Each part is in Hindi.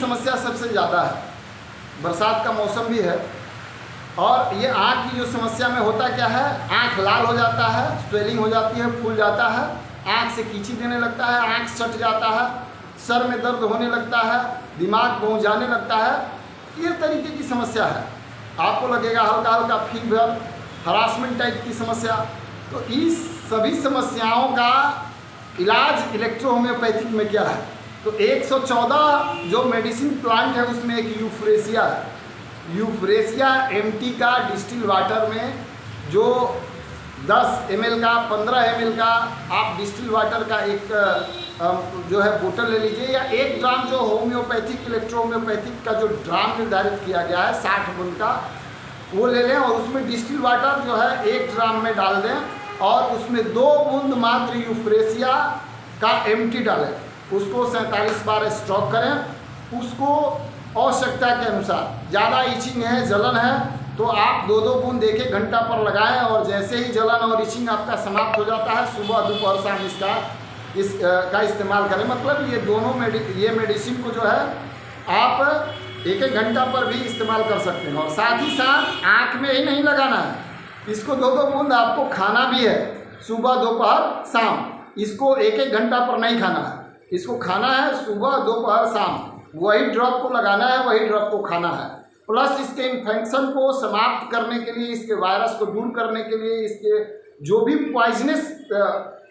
समस्या सबसे ज़्यादा है, बरसात का मौसम भी है। और ये आँख की जो समस्या में होता क्या है, आँख लाल हो जाता है, स्वेलिंग हो जाती है, फूल जाता है, आँख से कीची देने लगता है, आँख सट जाता है, सर में दर्द होने लगता है, दिमाग पहुँच जाने लगता है। ये तरीके की समस्या है। आपको लगेगा हल्का हल्का फीवर, हरासमेंट टाइप की समस्या। तो इस सभी समस्याओं का इलाज इलेक्ट्रो होम्योपैथिक में क्या है? तो 114 जो मेडिसिन प्लांट है उसमें एक यूफ्रेसिया है। यूफ्रेसिया एमटी का डिस्टिल वाटर में जो 10 ml का 15 ml का आप डिस्टिल वाटर का एक जो है बोतल ले लीजिए, या 1 ग्राम जो होम्योपैथिक इलेक्ट्रो होम्योपैथिक का जो ड्राम निर्धारित किया गया है 60 बूंद का, वो ले लें और उसमें डिस्टिल वाटर जो है 1 ड्राम में डाल दें और उसमें 2 बूंद मात्र यूफ्रेसिया का एमटी डालें। उसको 47 बार स्ट्रोक करें। उसको आवश्यकता के अनुसार, ज़्यादा इचिंग है, जलन है, तो आप 2-2 बूंद 1-1 घंटा पर लगाएं और जैसे ही जलन और इचिंग आपका समाप्त हो जाता है, सुबह दोपहर शाम इसका इस्तेमाल करें। मतलब ये दोनों मेडिसिन को जो है आप 1-1 घंटा पर भी इस्तेमाल कर सकते हैं। और साथ ही साथ आँख में ही नहीं लगाना है, इसको 2-2 बूंद आपको खाना भी है, सुबह दोपहर शाम। इसको 1-1 घंटा पर नहीं खाना है, इसको खाना है सुबह दोपहर शाम। वही ड्रॉप को लगाना है, वही ड्रॉप को खाना है। प्लस इसके इन्फेक्शन को समाप्त करने के लिए, इसके वायरस को दूर करने के लिए, इसके जो भी पॉइजनस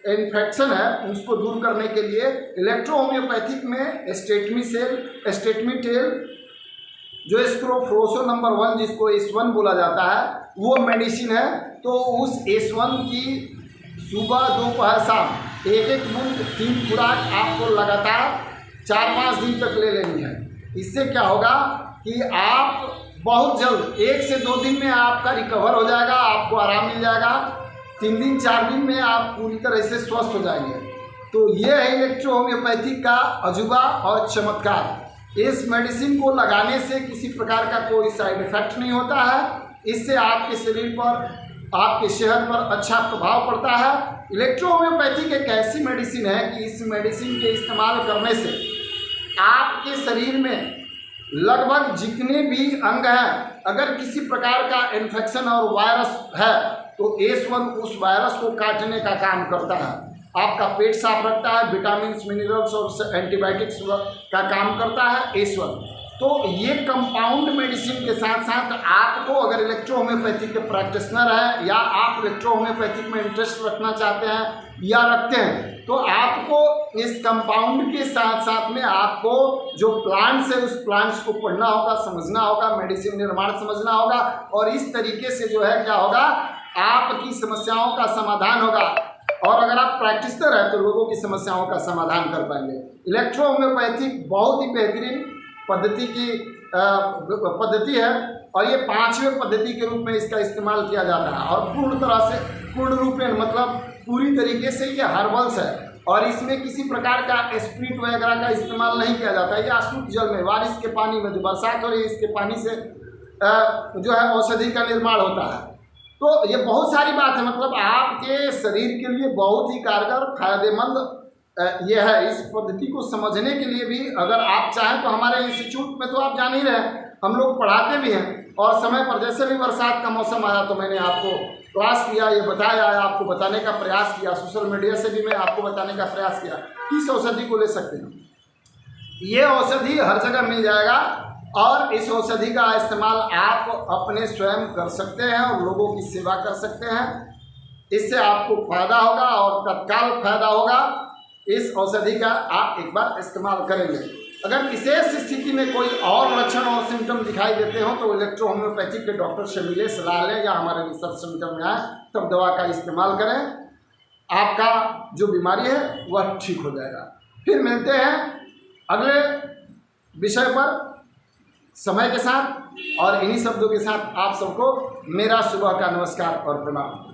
इन्फेक्शन है उसको दूर करने के लिए इलेक्ट्रो होम्योपैथिक में एस्टेटमिटेल जो स्क्रोफ्लोसो नंबर 1 जिसको S1 बोला जाता है, वो मेडिसिन है। तो उस S1 की सुबह दोपहर शाम 1-1 बूंद 3 खुराक आपको लगातार 4-5 दिन तक ले लेनी है। इससे क्या होगा कि आप बहुत जल्द 1 से 2 दिन में आपका रिकवर हो जाएगा, आपको आराम मिल जाएगा। 3 दिन 4 दिन में आप पूरी तरह से स्वस्थ हो जाएंगे। तो ये है इलेक्ट्रो होम्योपैथिक का अजूबा और चमत्कार। इस मेडिसिन को लगाने से किसी प्रकार का कोई साइड इफेक्ट नहीं होता है। इससे आपके शरीर पर, आपके सेहत पर अच्छा प्रभाव पड़ता है। इलेक्ट्रो होम्योपैथिक एक ऐसी मेडिसिन है कि इस मेडिसिन के इस्तेमाल करने से आपके शरीर में लगभग जितने भी अंग हैं, अगर किसी प्रकार का इन्फेक्शन और वायरस है तो S1 उस वायरस को काटने का काम करता है। आपका पेट साफ रखता है, विटामिन मिनरल्स और एंटीबायोटिक्स का काम करता है S1। तो ये कंपाउंड मेडिसिन के साथ साथ आपको, अगर इलेक्ट्रो होम्योपैथिक के प्रैक्टिशनर हैं या आप इलेक्ट्रो होम्योपैथिक में इंटरेस्ट रखना चाहते हैं या रखते हैं, तो आपको इस कंपाउंड के साथ साथ में आपको जो प्लांट्स है उस प्लांट्स को पढ़ना होगा, समझना होगा, मेडिसिन निर्माण समझना होगा। और इस तरीके से जो है क्या होगा, आपकी समस्याओं का समाधान होगा। और अगर आप प्रैक्टिशनर हैं तो लोगों की समस्याओं का समाधान कर पाएंगे। इलेक्ट्रो होम्योपैथिक बहुत ही बेहतरीन पद्धति है और ये 5वें पद्धति के रूप में इसका इस्तेमाल किया जाता है। और पूर्ण रूप में मतलब पूरी तरीके से ये हर्बल्स है और इसमें किसी प्रकार का स्प्रिट वगैरह का इस्तेमाल नहीं किया जाता है। ये अशुद्ध जल में, बारिश के पानी में, जो बरसात हो रही है इसके पानी से जो है औषधि का निर्माण होता है। तो ये बहुत सारी बात है, मतलब आपके शरीर के लिए बहुत ही कारगर, फायदेमंद ये है। इस पद्धति को समझने के लिए भी अगर आप चाहें तो हमारे इंस्टीट्यूट में तो आप जान ही रहे हैं, हम लोग पढ़ाते भी हैं। और समय पर जैसे भी बरसात का मौसम आया तो मैंने आपको क्लास किया, ये बताया, आपको बताने का प्रयास किया। सोशल मीडिया से भी मैं आपको बताने का प्रयास किया किस औषधि को ले सकते हैं। ये औषधि हर जगह मिल जाएगा और इस औषधि का इस्तेमाल आप अपने स्वयं कर सकते हैं और लोगों की सेवा कर सकते हैं। इससे आपको फायदा होगा और तत्काल फायदा होगा। इस औषधि का आप एक बार इस्तेमाल करेंगे। अगर विशेष स्थिति में कोई और लक्षण और सिम्टम दिखाई देते हो तो इलेक्ट्रो होम्योपैथिक के डॉक्टर से मिले, सलाह लें या हमारे रिसर्च सेंटर में आए, तब दवा का इस्तेमाल करें। आपका जो बीमारी है वह ठीक हो जाएगा। फिर मिलते हैं अगले विषय पर समय के साथ, और इन्हीं शब्दों के साथ आप सबको मेरा सुबह का नमस्कार और प्रणाम।